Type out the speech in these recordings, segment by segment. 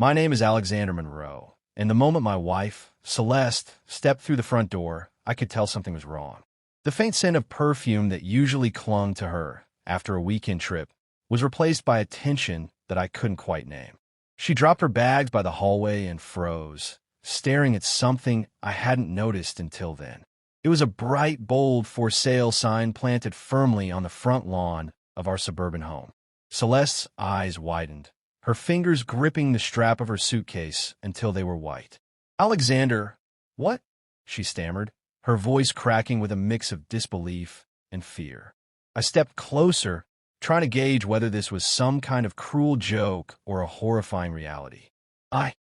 My name is Alexander Monroe, and the moment my wife, Celeste, stepped through the front door, I could tell something was wrong. The faint scent of perfume that usually clung to her after a weekend trip was replaced by a tension that I couldn't quite name. She dropped her bags by the hallway and froze, staring at something I hadn't noticed until then. It was a bright, bold for sale sign planted firmly on the front lawn of our suburban home. Celeste's eyes widened, her fingers gripping the strap of her suitcase until they were white. "Alexander, what?" she stammered, her voice cracking with a mix of disbelief and fear. I stepped closer, trying to gauge whether this was some kind of cruel joke or a horrifying reality. I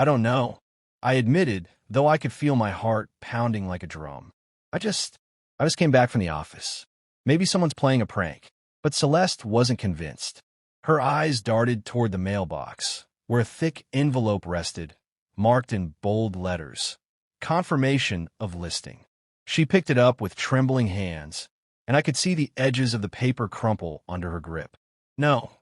don't know," I admitted, though I could feel my heart pounding like a drum. I just came back from the office. Maybe someone's playing a prank." But Celeste wasn't convinced. Her eyes darted toward the mailbox, where a thick envelope rested, marked in bold letters, "Confirmation of listing." She picked it up with trembling hands, and I could see the edges of the paper crumple under her grip. No,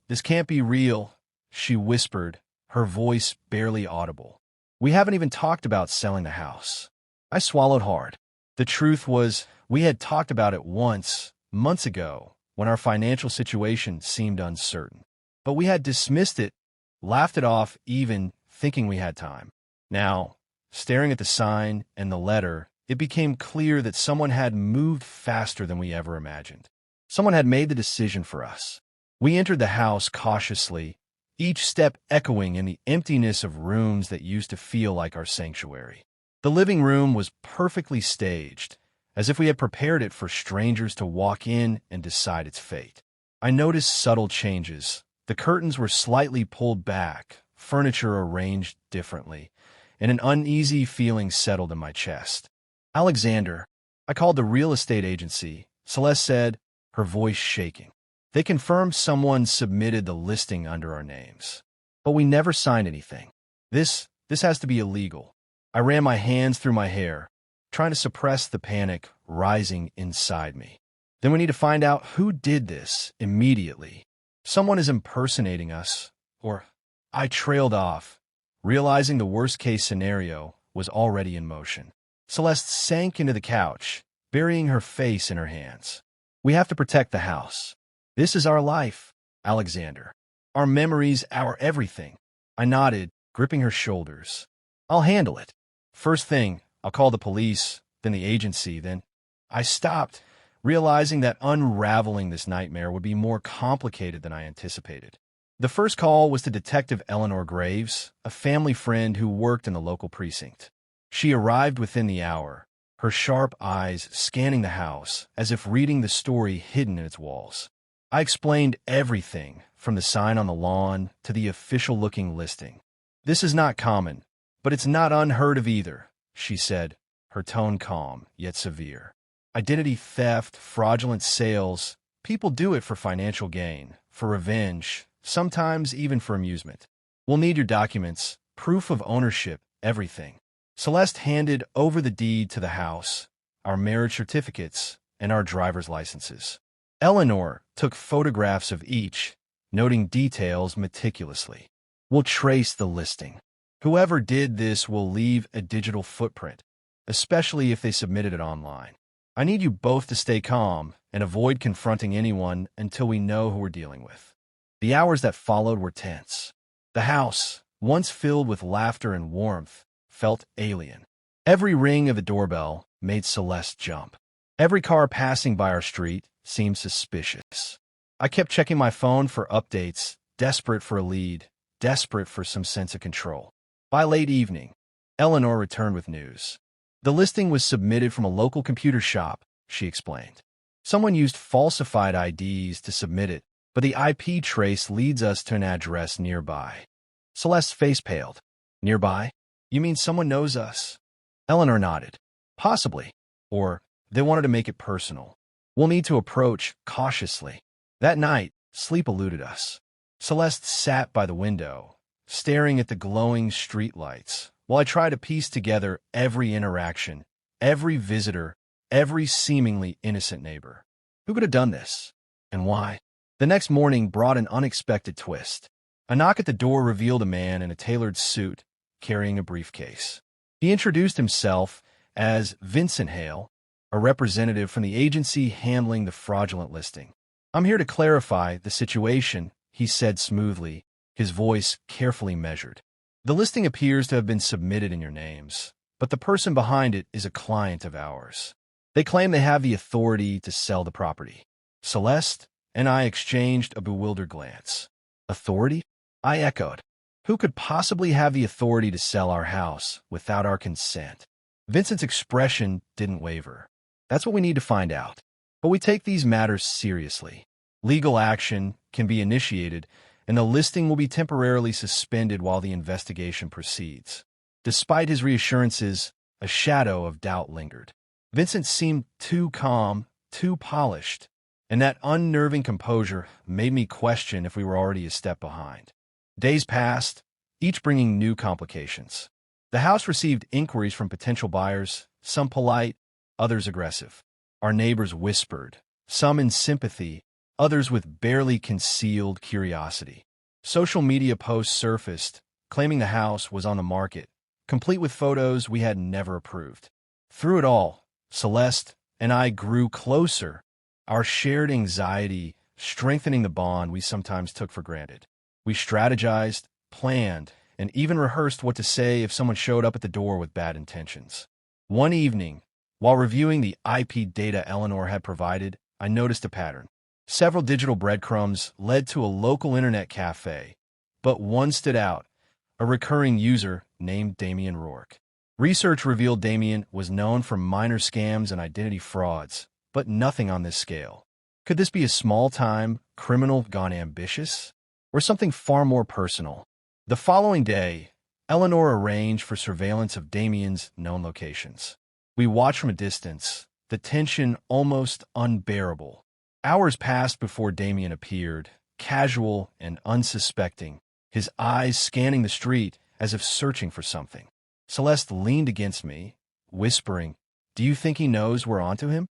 this can't be real," she whispered, her voice barely audible. "We haven't even talked about selling the house." I swallowed hard. The truth was, we had talked about it once, months ago, when our financial situation seemed uncertain. But we had dismissed it, laughed it off even, thinking we had time. Now, staring at the sign and the letter, it became clear that someone had moved faster than we ever imagined. Someone had made the decision for us. We entered the house cautiously, each step echoing in the emptiness of rooms that used to feel like our sanctuary. The living room was perfectly staged, as if we had prepared it for strangers to walk in and decide its fate. I noticed subtle changes. The curtains were slightly pulled back, furniture arranged differently, and an uneasy feeling settled in my chest. "Alexander, I called the real estate agency," Celeste said, her voice shaking. "They confirmed someone submitted the listing under our names. But we never signed anything. This has to be illegal." I ran my hands through my hair, trying to suppress the panic rising inside me. "Then we need to find out who did this immediately. Someone is impersonating us, or—" I trailed off, realizing the worst-case scenario was already in motion. Celeste sank into the couch, burying her face in her hands. "We have to protect the house. This is our life, Alexander. Our memories, our everything." I nodded, gripping her shoulders. "I'll handle it. First thing, I'll call the police, then the agency, then—" I stopped, realizing that unraveling this nightmare would be more complicated than I anticipated. The first call was to Detective Eleanor Graves, a family friend who worked in the local precinct. She arrived within the hour, her sharp eyes scanning the house as if reading the story hidden in its walls. I explained everything, from the sign on the lawn to the official-looking listing. "This is not common, but it's not unheard of either," she said, her tone calm, yet severe. "Identity theft, fraudulent sales, people do it for financial gain, for revenge, sometimes even for amusement. We'll need your documents, proof of ownership, everything." Celeste handed over the deed to the house, our marriage certificates, and our driver's licenses. Eleanor took photographs of each, noting details meticulously. "We'll trace the listing. Whoever did this will leave a digital footprint, especially if they submitted it online. I need you both to stay calm and avoid confronting anyone until we know who we're dealing with." The hours that followed were tense. The house, once filled with laughter and warmth, felt alien. Every ring of the doorbell made Celeste jump. Every car passing by our street seemed suspicious. I kept checking my phone for updates, desperate for a lead, desperate for some sense of control. By late evening, Eleanor returned with news. "The listing was submitted from a local computer shop," she explained. "Someone used falsified IDs to submit it, but the IP trace leads us to an address nearby." Celeste's face paled. "Nearby? You mean someone knows us?" Eleanor nodded. "Possibly. Or they wanted to make it personal. We'll need to approach cautiously." That night, sleep eluded us. Celeste sat by the window, staring at the glowing streetlights, while I tried to piece together every interaction, every visitor, every seemingly innocent neighbor. Who could have done this? And why? The next morning brought an unexpected twist. A knock at the door revealed a man in a tailored suit carrying a briefcase. He introduced himself as Vincent Hale, a representative from the agency handling the fraudulent listing. "I'm here to clarify the situation," he said smoothly, his voice carefully measured. "The listing appears to have been submitted in your names, but the person behind it is a client of ours. They claim they have the authority to sell the property." Celeste and I exchanged a bewildered glance. "Authority?" I echoed. "Who could possibly have the authority to sell our house without our consent?" Vincent's expression didn't waver. "That's what we need to find out. But we take these matters seriously. Legal action can be initiated, and the listing will be temporarily suspended while the investigation proceeds." Despite his reassurances, a shadow of doubt lingered. Vincent seemed too calm, too polished, and that unnerving composure made me question if we were already a step behind. Days passed, each bringing new complications. The house received inquiries from potential buyers, some polite, others aggressive. Our neighbors whispered, some in sympathy, others with barely concealed curiosity. Social media posts surfaced, claiming the house was on the market, complete with photos we had never approved. Through it all, Celeste and I grew closer, our shared anxiety strengthening the bond we sometimes took for granted. We strategized, planned, and even rehearsed what to say if someone showed up at the door with bad intentions. One evening, while reviewing the IP data Eleanor had provided, I noticed a pattern. Several digital breadcrumbs led to a local internet cafe, but one stood out, a recurring user named Damien Rourke. Research revealed Damien was known for minor scams and identity frauds, but nothing on this scale. Could this be a small-time criminal gone ambitious? Or something far more personal? The following day, Eleanor arranged for surveillance of Damien's known locations. We watched from a distance, the tension almost unbearable. Hours passed before Damien appeared, casual and unsuspecting, his eyes scanning the street as if searching for something. Celeste leaned against me, whispering, "Do you think he knows we're onto him?"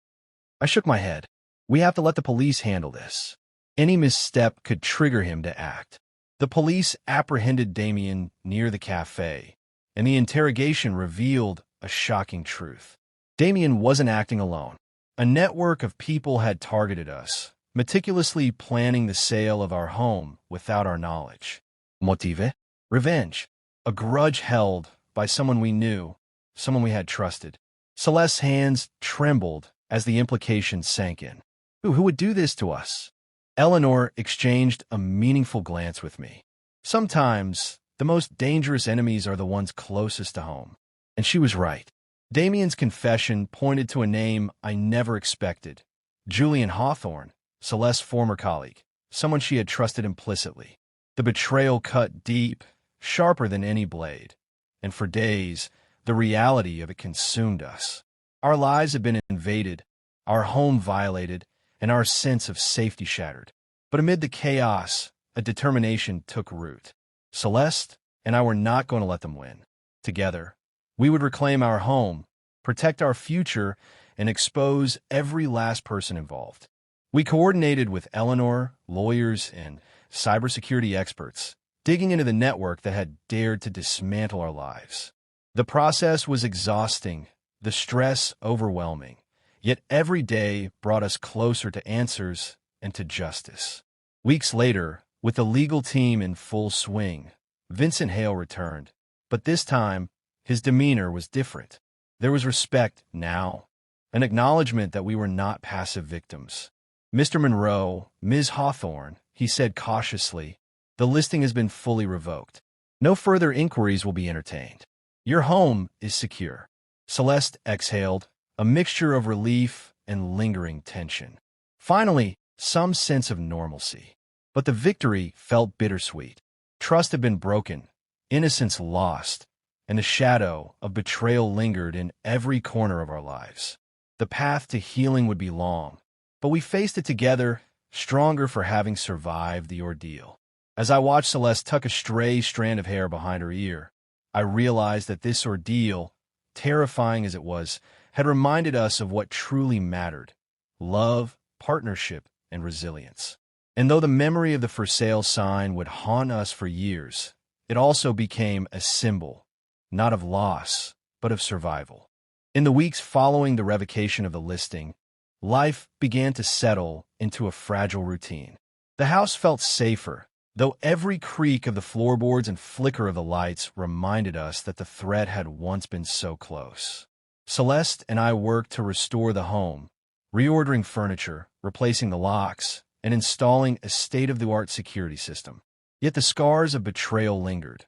I shook my head. "We have to let the police handle this. Any misstep could trigger him to act." The police apprehended Damien near the cafe, and the interrogation revealed a shocking truth. Damien wasn't acting alone. A network of people had targeted us, meticulously planning the sale of our home without our knowledge. Motive? Revenge. A grudge held by someone we knew, someone we had trusted. Celeste's hands trembled as the implications sank in. Who would do this to us? Eleanor exchanged a meaningful glance with me. Sometimes, the most dangerous enemies are the ones closest to home. And she was right. Damien's confession pointed to a name I never expected. Julian Hawthorne, Celeste's former colleague, someone she had trusted implicitly. The betrayal cut deep, sharper than any blade. And for days, the reality of it consumed us. Our lives had been invaded, our home violated, and our sense of safety shattered. But amid the chaos, a determination took root. Celeste and I were not going to let them win. Together, we would reclaim our home, protect our future, and expose every last person involved. We coordinated with Eleanor, lawyers, and cybersecurity experts, digging into the network that had dared to dismantle our lives. The process was exhausting, the stress overwhelming. Yet every day brought us closer to answers and to justice. Weeks later, with the legal team in full swing, Vincent Hale returned. But this time, his demeanor was different. There was respect now, an acknowledgement that we were not passive victims. "Mr. Monroe, Ms. Hawthorne," he said cautiously, "the listing has been fully revoked. No further inquiries will be entertained. Your home is secure." Celeste exhaled, a mixture of relief and lingering tension. Finally, some sense of normalcy. But the victory felt bittersweet. Trust had been broken, innocence lost, and the shadow of betrayal lingered in every corner of our lives. The path to healing would be long, but we faced it together, stronger for having survived the ordeal. As I watched Celeste tuck a stray strand of hair behind her ear, I realized that this ordeal, terrifying as it was, had reminded us of what truly mattered: love, partnership, and resilience. And though the memory of the for sale sign would haunt us for years, it also became a symbol, not of loss, but of survival. In the weeks following the revocation of the listing, life began to settle into a fragile routine. The house felt safer, though every creak of the floorboards and flicker of the lights reminded us that the threat had once been so close. Celeste and I worked to restore the home, reordering furniture, replacing the locks, and installing a state-of-the-art security system. Yet the scars of betrayal lingered,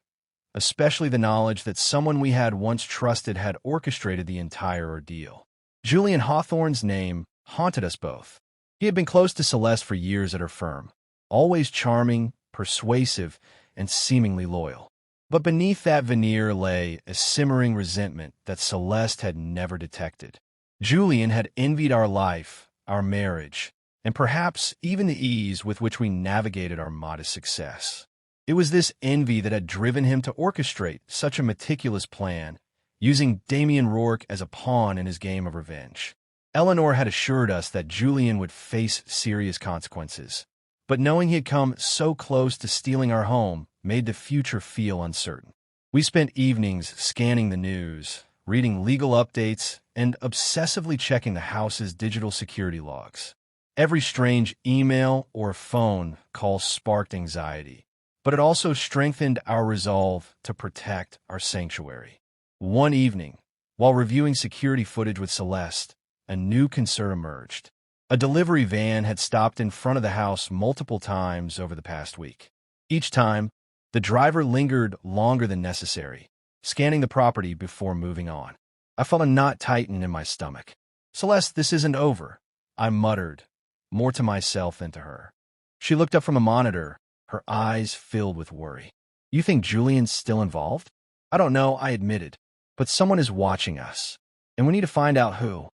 especially the knowledge that someone we had once trusted had orchestrated the entire ordeal. Julian Hawthorne's name haunted us both. He had been close to Celeste for years at her firm, always charming, persuasive, and seemingly loyal. But beneath that veneer lay a simmering resentment that Celeste had never detected. Julian had envied our life, our marriage, and perhaps even the ease with which we navigated our modest success. It was this envy that had driven him to orchestrate such a meticulous plan, using Damian Rourke as a pawn in his game of revenge. Eleanor had assured us that Julian would face serious consequences, but knowing he had come so close to stealing our home made the future feel uncertain. We spent evenings scanning the news, reading legal updates, and obsessively checking the house's digital security logs. Every strange email or phone call sparked anxiety, but it also strengthened our resolve to protect our sanctuary. One evening, while reviewing security footage with Celeste, a new concern emerged. A delivery van had stopped in front of the house multiple times over the past week. Each time, the driver lingered longer than necessary, scanning the property before moving on. I felt a knot tighten in my stomach. "Celeste, this isn't over," I muttered, more to myself than to her. She looked up from a monitor, her eyes filled with worry. "You think Julian's still involved?" "I don't know," I admitted, "but someone is watching us, and we need to find out who."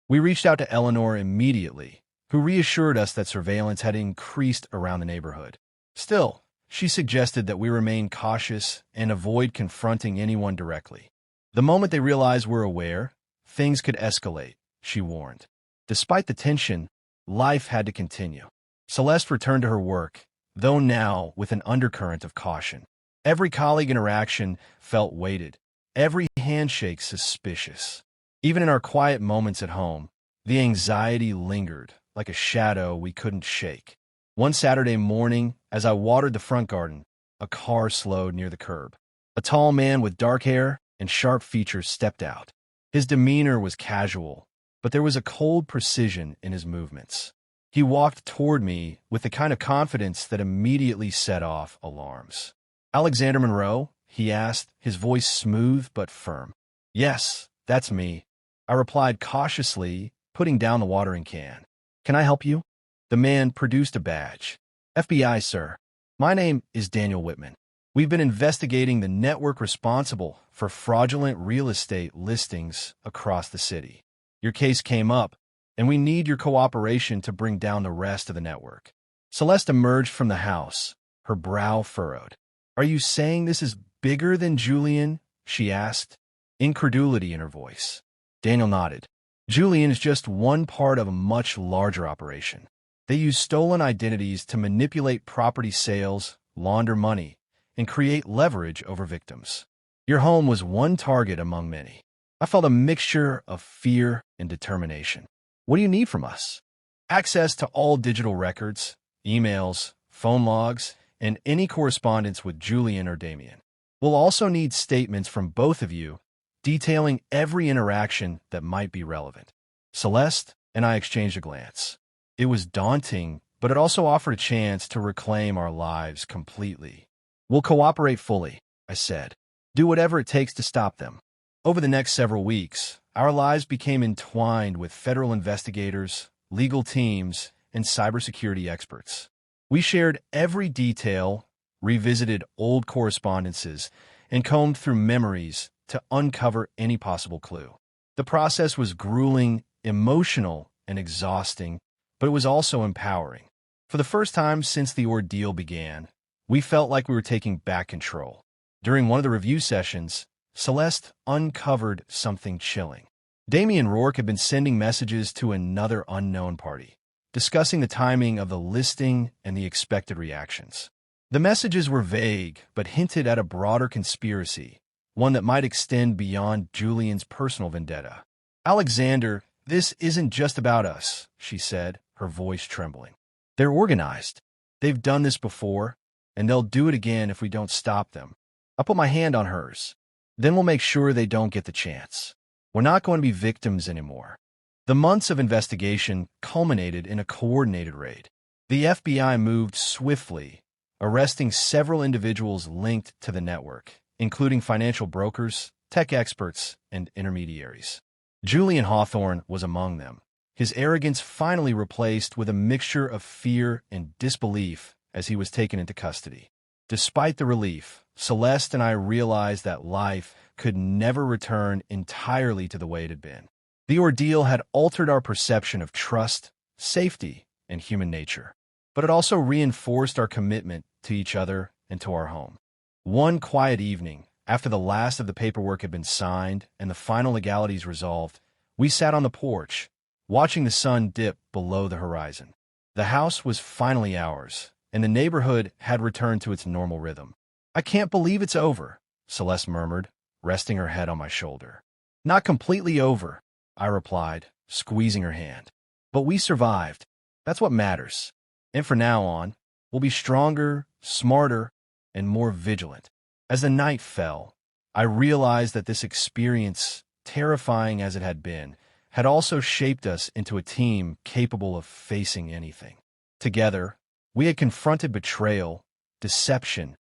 We reached out to Eleanor immediately, who reassured us that surveillance had increased around the neighborhood. Still, she suggested that we remain cautious and avoid confronting anyone directly. "The moment they realize we're aware, things could escalate," she warned. Despite the tension, life had to continue. Celeste returned to her work, though now with an undercurrent of caution. Every colleague interaction felt weighted, every handshake suspicious. Even in our quiet moments at home, the anxiety lingered, like a shadow we couldn't shake. One Saturday morning, as I watered the front garden, a car slowed near the curb. A tall man with dark hair and sharp features stepped out. His demeanor was casual, but there was a cold precision in his movements. He walked toward me with the kind of confidence that immediately set off alarms. "Alexander Monroe?" he asked, his voice smooth but firm. "Yes, that's me," I replied cautiously, putting down the watering can. "Can I help you?" The man produced a badge. "FBI, sir. My name is Daniel Whitman. We've been investigating the network responsible for fraudulent real estate listings across the city. Your case came up, and we need your cooperation to bring down the rest of the network." Celeste emerged from the house, her brow furrowed. "Are you saying this is bigger than Julian?" she asked, incredulity in her voice. Daniel nodded. "Julian is just one part of a much larger operation. They use stolen identities to manipulate property sales, launder money, and create leverage over victims. Your home was one target among many." I felt a mixture of fear and determination. "What do you need from us?" "Access to all digital records, emails, phone logs, and any correspondence with Julian or Damian. We'll also need statements from both of you detailing every interaction that might be relevant." Celeste and I exchanged a glance. It was daunting, but it also offered a chance to reclaim our lives completely. "We'll cooperate fully," I said. "Do whatever it takes to stop them." Over the next several weeks, our lives became entwined with federal investigators, legal teams, and cybersecurity experts. We shared every detail, revisited old correspondences, and combed through memories to uncover any possible clue. The process was grueling, emotional, and exhausting, but it was also empowering. For the first time since the ordeal began, we felt like we were taking back control. During one of the review sessions, Celeste uncovered something chilling. Damian Rourke had been sending messages to another unknown party. discussing the timing of the listing and the expected reactions. The messages were vague, but hinted at a broader conspiracy, one that might extend beyond Julian's personal vendetta. "Alexander, this isn't just about us," she said, her voice trembling. "They're organized. They've done this before, and they'll do it again if we don't stop them." I put my hand on hers. "Then we'll make sure they don't get the chance. We're not going to be victims anymore." The months of investigation culminated in a coordinated raid. The FBI moved swiftly, arresting several individuals linked to the network, including financial brokers, tech experts, and intermediaries. Julian Hawthorne was among them, his arrogance finally replaced with a mixture of fear and disbelief as he was taken into custody. Despite the relief, Celeste and I realized that life could never return entirely to the way it had been. The ordeal had altered our perception of trust, safety, and human nature, but it also reinforced our commitment to each other and to our home. One quiet evening, after the last of the paperwork had been signed and the final legalities resolved, we sat on the porch, watching the sun dip below the horizon. The house was finally ours, and the neighborhood had returned to its normal rhythm. "I can't believe it's over," Celeste murmured, resting her head on my shoulder. "Not completely over," I replied, squeezing her hand. "But we survived. That's what matters. And from now on, we'll be stronger, smarter, and more vigilant." As the night fell, I realized that this experience, terrifying as it had been, had also shaped us into a team capable of facing anything. Together, we had confronted betrayal, deception,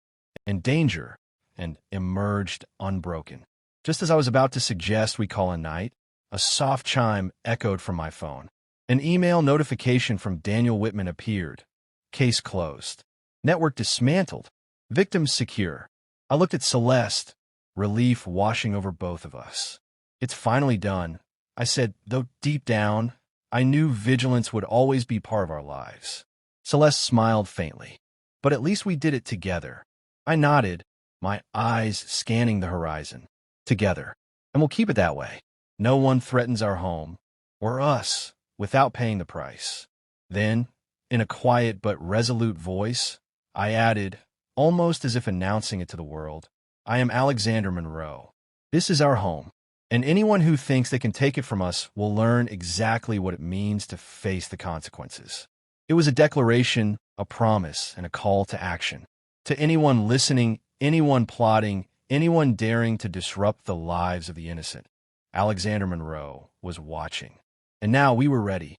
and danger, and emerged unbroken. Just as I was about to suggest we call a night, a soft chime echoed from my phone. An email notification from Daniel Whitman appeared. "Case closed. Network dismantled. Victims secure." I looked at Celeste, relief washing over both of us. "It's finally done," I said, though deep down, I knew vigilance would always be part of our lives. Celeste smiled faintly. "But at least we did it together." I nodded, my eyes scanning the horizon. "Together. And we'll keep it that way. No one threatens our home, or us, without paying the price." Then, in a quiet but resolute voice, I added, almost as if announcing it to the world, "I am Alexander Monroe. This is our home, and anyone who thinks they can take it from us will learn exactly what it means to face the consequences." It was a declaration, a promise, and a call to action. To anyone listening, anyone plotting, anyone daring to disrupt the lives of the innocent, Alexander Monroe was watching. And now we were ready.